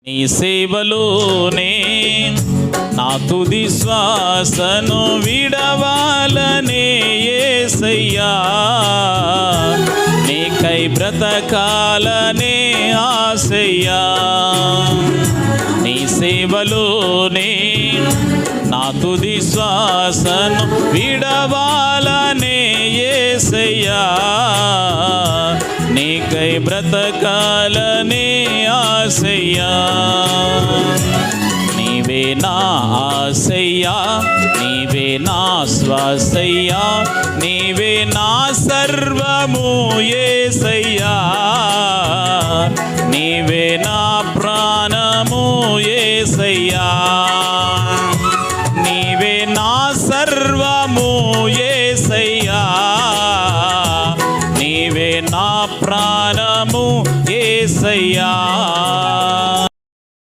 నీ సేవలోనే నా తుది శ్వాసను విడవాలనే యేసయ్యా, నీకై బ్రతకాలనే ఆశయ్యా. నీ సేవలోనే నా తుది శ్వాసను విడవాలనే యేసయ్యా, నీకై బ్రతకాలనే ఆశయ్యా. నీవే నా ఆశయ్యా, నీవే నా శ్వాసయ్యా, నీవే నా సర్వము యేసయ్యా, నీవే నా ప్రాణము యేసయ్యా.